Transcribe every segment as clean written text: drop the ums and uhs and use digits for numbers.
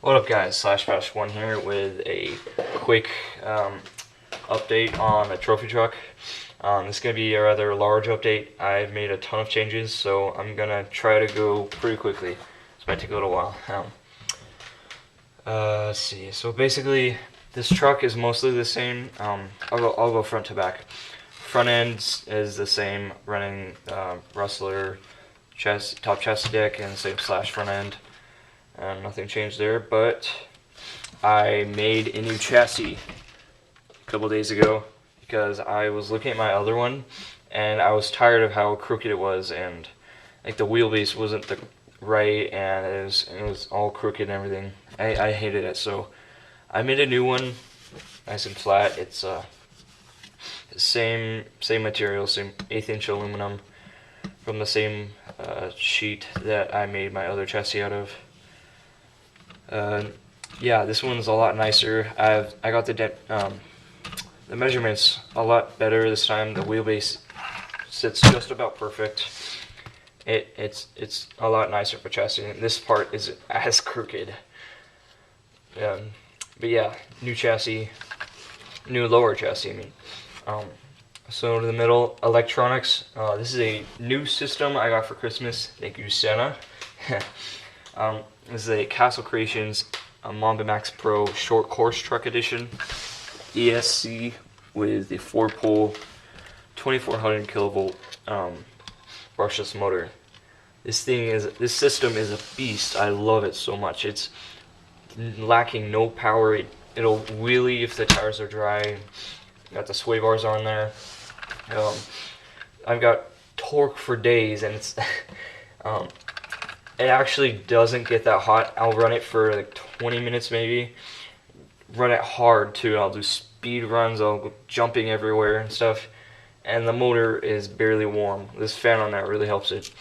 What up, guys? Slash1 here with a quick update on the trophy truck. This is going to be a rather large update. I've made a ton of changes, so I'm going to try to go pretty quickly. This might take a little while. Let's see. So basically, this truck is mostly the same. I'll go front to back. Front end is the same, running Rustler top chassis deck and same slash front end. Nothing changed there, but I made a new chassis a couple days ago because I was looking at my other one and I was tired of how crooked it was, and like the wheelbase wasn't right, and it was all crooked and everything. I hated it, so I made a new one, nice and flat. It's same material, same 1/8" aluminum from the same sheet that I made my other chassis out of. Yeah, this one's a lot nicer. I got the measurements a lot better this time. The wheelbase sits just about perfect. It's a lot nicer for chassis. And this part is as crooked. But yeah, new chassis, new lower chassis. I mean, so to the middle electronics. This is a new system I got for Christmas. Thank you, Santa. This is a Castle Creations Mamba Max Pro Short Course Truck Edition ESC with the 4-pole 2400 kilovolt brushless motor. This system is a beast. I love it so much. It's lacking no power. It'll wheelie if the tires are dry. Got the sway bars on there. I've got torque for days, and it's it actually doesn't get that hot. I'll run it for like 20 minutes maybe. Run it hard too. I'll do speed runs. I'll go jumping everywhere and stuff. And the motor is barely warm. This fan on that really helps it.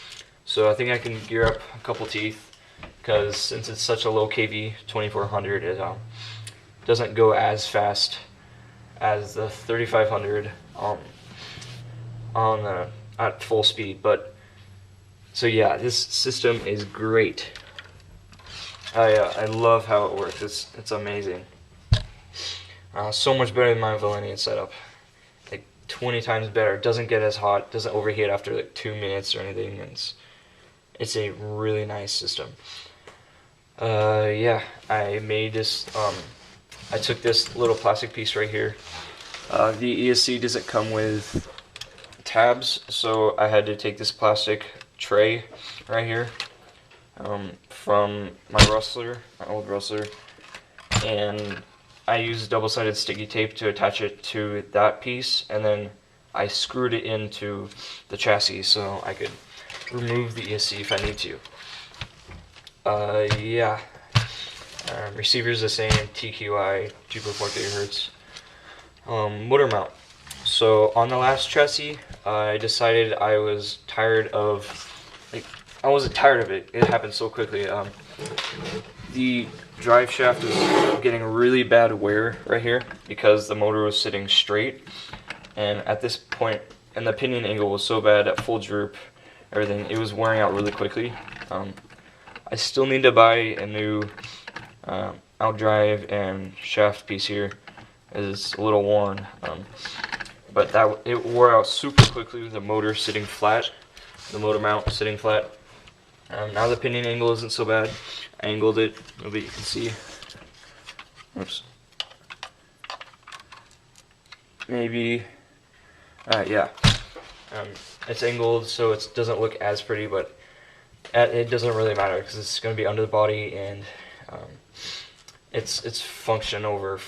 So I think I can gear up a couple teeth, because since it's such a low kV 2400, it doesn't go as fast as the 3500 at full speed. But so yeah, this system is great. I love how it works. It's amazing. So much better than my Valenian setup. Like 20 times better. It doesn't get as hot. Doesn't overheat after like 2 minutes or anything. It's a really nice system. Yeah, I made this. I took this little plastic piece right here. The ESC doesn't come with tabs, so I had to take this plastic tray right here from my old Rustler, and I used double-sided sticky tape to attach it to that piece, and then I screwed it into the chassis so I could remove the ESC if I need to. Yeah, receiver's the same, TQI 2.4 gigahertz. Motor mount. So on the last chassis, I decided I was tired of, I wasn't tired of it. It happened so quickly. The drive shaft was getting really bad wear right here because the motor was sitting straight, and at this point, and the pinion angle was so bad at full droop, everything, it was wearing out really quickly. I still need to buy a new outdrive and shaft piece here, as it's a little worn. But it wore out super quickly with the motor sitting flat, the motor mount sitting flat. Now the pinion angle isn't so bad. I angled it a little bit, you can see. Oops. Maybe, yeah. It's angled so it doesn't look as pretty, but it doesn't really matter because it's going to be under the body, and it's function over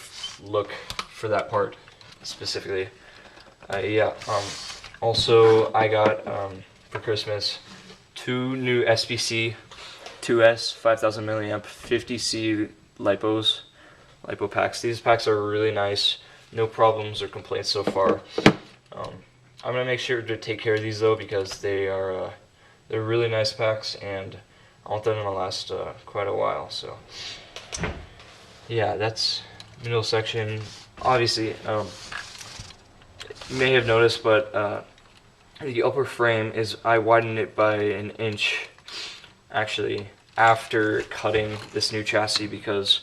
look for that part specifically. Yeah. Also, I got for Christmas 2 new SBC 2S 5000 milliamp 50C lipo packs. These packs are really nice. No problems or complaints so far. I'm gonna make sure to take care of these though, because they're really nice packs, and I want them to last quite a while. So yeah, that's middle section. Obviously, you may have noticed, but the upper frame I widened it by an inch. Actually, after cutting this new chassis because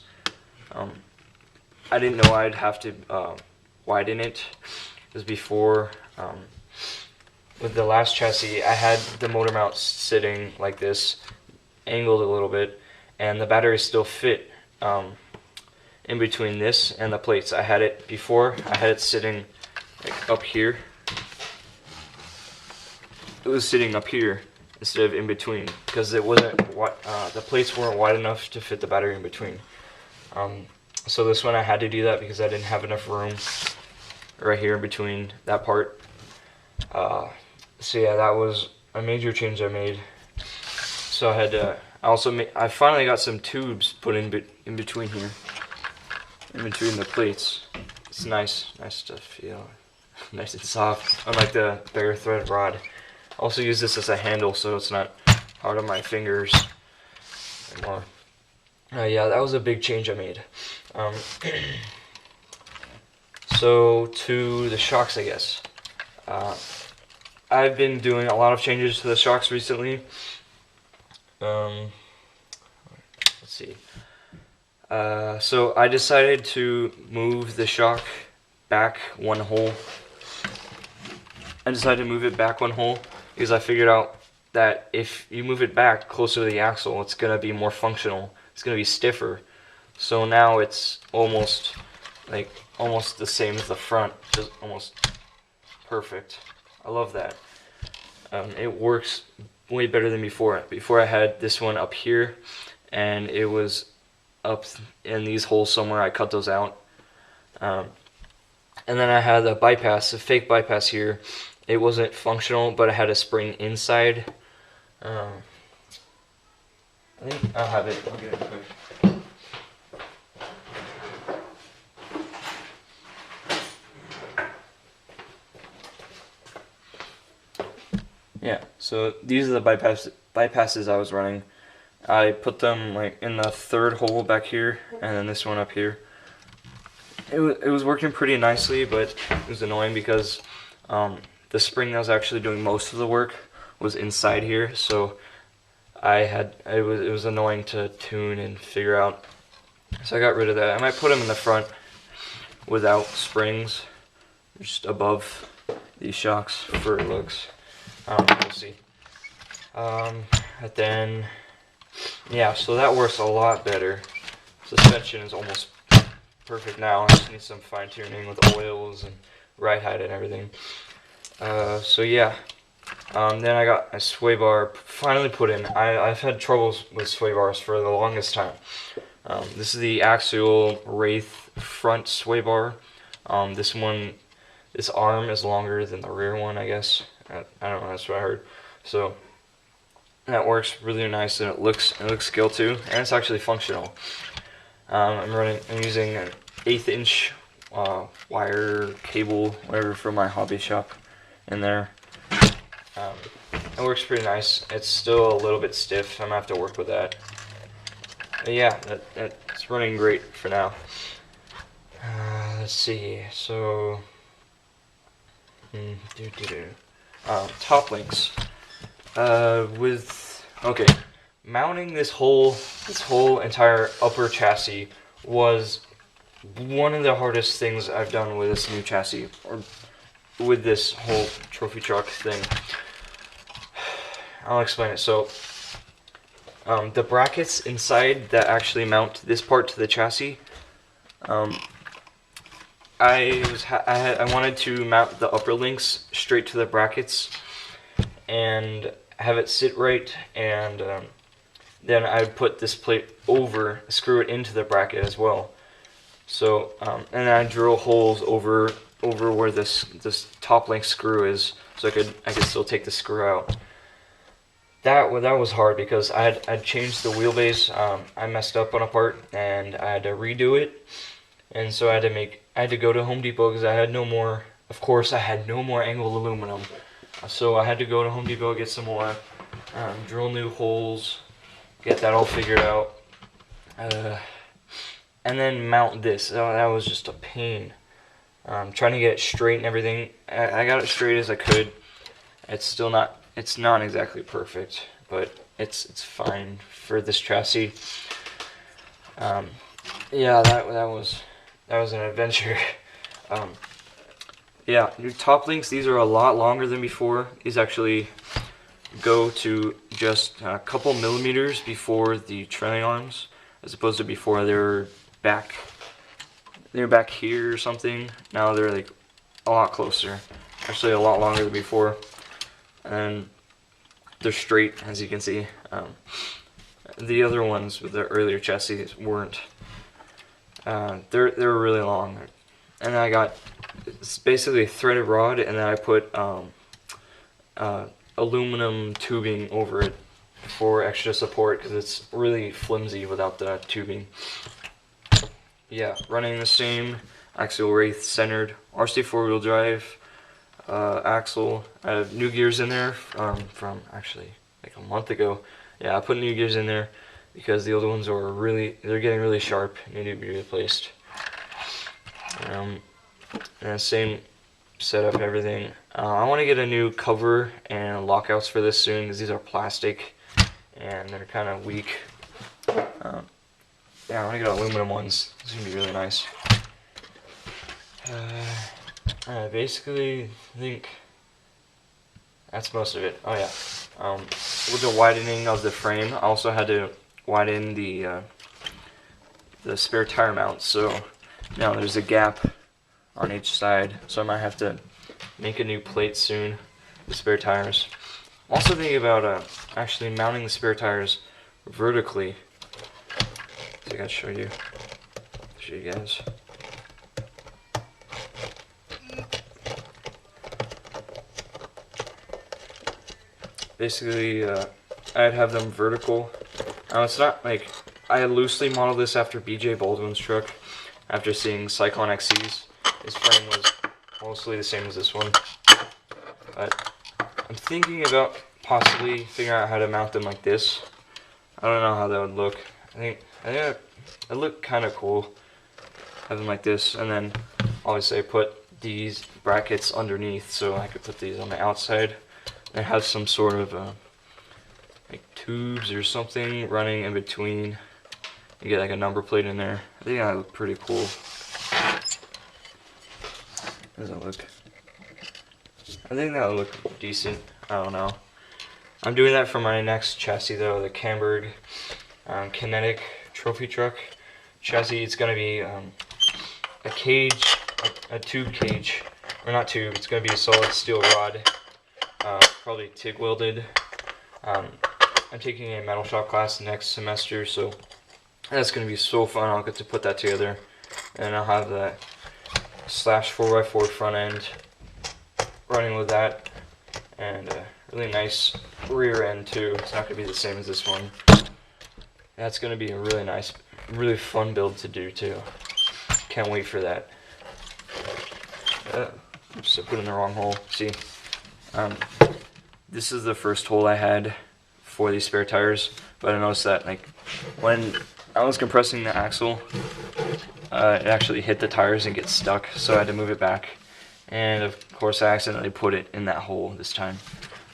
I didn't know I'd have to widen it. Because before, with the last chassis, I had the motor mount sitting like this, angled a little bit, and the battery still fit in between this and the plates. I had it before, I had it sitting like up here. It was sitting up here instead of in between because it wasn't the plates weren't wide enough to fit the battery in between. So this one I had to do that because I didn't have enough room right here in between that part. So yeah, that was a major change I made. So I had to I finally got some tubes put in between here, in between the plates. It's nice to feel, nice and soft, unlike the bare thread rod. Also use this as a handle so it's not hard on my fingers anymore. Yeah, that was a big change I made. So to the shocks, I guess. I've been doing a lot of changes to the shocks recently. Let's see. So I decided to move the shock back one hole. I decided to move it back one hole because I figured out that if you move it back closer to the axle, it's going to be more functional. It's going to be stiffer. So now it's almost the same as the front, just almost perfect. I love that. It works way better than before. Before I had this one up here, and it was up in these holes somewhere. I cut those out. And then I had a bypass, a fake bypass here. It wasn't functional, but I had a spring inside. I think I'll have it. I'll get it quick. Yeah, so these are the bypasses I was running. I put them like in the third hole back here, and then this one up here. It was working pretty nicely, but it was annoying because the spring that was actually doing most of the work was inside here, so it was annoying to tune and figure out. So I got rid of that. I might put them in the front without springs, just above these shocks for looks. We'll see. But then, yeah, so that works a lot better. Suspension is almost perfect now. I just need some fine tuning with oils and ride height and everything. So yeah, then I got a sway bar finally put in. I've had troubles with sway bars for the longest time. This is the Axial Wraith front sway bar. This arm is longer than the rear one, I guess. I don't know, that's what I heard. So that works really nice, and it looks good too, and it's actually functional. I'm using an 1/8 inch wire cable, whatever, from my hobby shop in there. It works pretty nice. It's still a little bit stiff. I'm gonna have to work with that. But yeah, it's running great for now. Let's see. So, top links. Mounting this whole entire upper chassis was one of the hardest things I've done with this new chassis, or with this whole trophy truck thing. I'll explain it. So, the brackets inside that actually mount this part to the chassis, I wanted to mount the upper links straight to the brackets and have it sit right, and then I'd put this plate over, screw it into the bracket as well. So, and then I drill holes over where this top link screw is, so I could still take the screw out. That was hard because I'd changed the wheelbase. I messed up on a part and I had to redo it, and so I had to go to Home Depot because I had no more. Of course, I had no more angled aluminum, so I had to go to Home Depot, get some more, drill new holes, get that all figured out, and then mount this. That was just a pain. Trying to get it straight and everything. I got it straight as I could. It's not exactly perfect, but it's fine for this chassis. Yeah, that was an adventure. Yeah, new top links. These are a lot longer than before. These actually go to just a couple millimeters before the trailing arms, as opposed to before they were back here or something. Now they're like a lot closer, actually a lot longer than before, and they're straight, as you can see. The other ones with the earlier chassis weren't. They're really long, and I got, it's basically a threaded rod, and then I put aluminum tubing over it for extra support because it's really flimsy without the tubing. Yeah, running the same axial wraith centered RC 4-wheel drive axle. I have new gears in there from actually like a month ago. Yeah, I put new gears in there because the other ones are they're getting really sharp and they need to be replaced. And same setup and everything. I want to get a new cover and lockouts for this soon because these are plastic and they're kind of weak. Yeah, I want to get aluminum ones. It's going to be really nice. Basically, I think that's most of it. Oh yeah, with the widening of the frame, I also had to widen the spare tire mount. So now there's a gap on each side. So I might have to make a new plate soon. The spare tires. I'm also thinking about actually mounting the spare tires vertically. I gotta show you guys. Basically, I'd have them vertical. It's not like, I loosely modeled this after BJ Baldwin's truck. After seeing Cyclone XC's, his frame was mostly the same as this one. But I'm thinking about possibly figuring out how to mount them like this. I don't know how that would look. I think it looked kind of cool. Have them like this, and then obviously I put these brackets underneath, so I could put these on the outside. And have some sort of like tubes or something running in between. You get like a number plate in there. I think that would look pretty cool. How does that look? I think that would look decent. I don't know. I'm doing that for my next chassis though, the Camburg Kinetic Trophy Truck chassis. It's gonna be a cage, a tube cage, or not tube. It's gonna be a solid steel rod, probably TIG welded. I'm taking a metal shop class next semester, so that's gonna be so fun. I'll get to put that together, and I'll have that slash 4x4 front end running with that, and really nice rear end too. It's not gonna be the same as this one. That's gonna be a really nice, really fun build to do too. Can't wait for that. Oops, I put in the wrong hole. See, this is the first hole I had for these spare tires, but I noticed that like when I was compressing the axle, it actually hit the tires and gets stuck, so I had to move it back. And of course, I accidentally put it in that hole this time.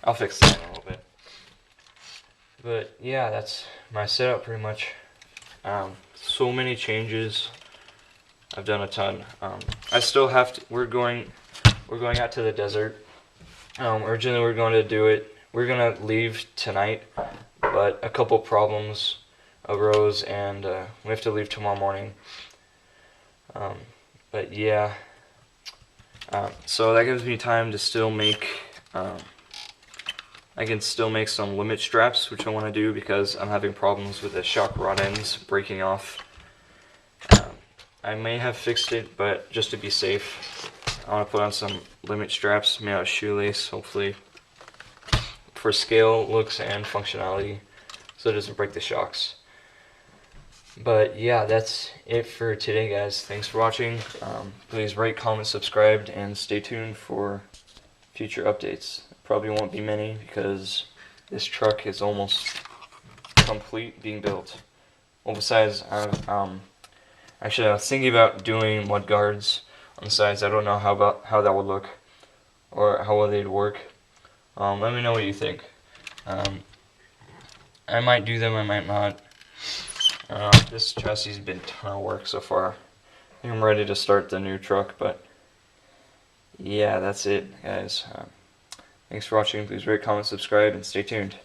I'll fix that in a little bit. But yeah, that's my setup pretty much. So many changes. I've done a ton. I still have to. We're going out to the desert. Originally, we were going to do it. We're gonna leave tonight, but a couple problems arose, and we have to leave tomorrow morning. But yeah. So that gives me time to still make. I can still make some limit straps, which I want to do because I'm having problems with the shock rod ends breaking off. I may have fixed it, but just to be safe, I want to put on some limit straps made out of shoelace, hopefully, for scale, looks, and functionality, so it doesn't break the shocks. But yeah, that's it for today, guys. Thanks for watching. Please rate, comment, subscribe, and stay tuned for future updates. Probably won't be many because this truck is almost complete being built. Well, besides, actually I was thinking about doing mud guards on the sides. I don't know how that would look or how well they'd work. Let me know what you think. I might do them, I might not. This chassis has been a ton of work so far. I think I'm ready to start the new truck, but yeah, that's it, guys. Thanks for watching. Please rate, comment, subscribe, and stay tuned.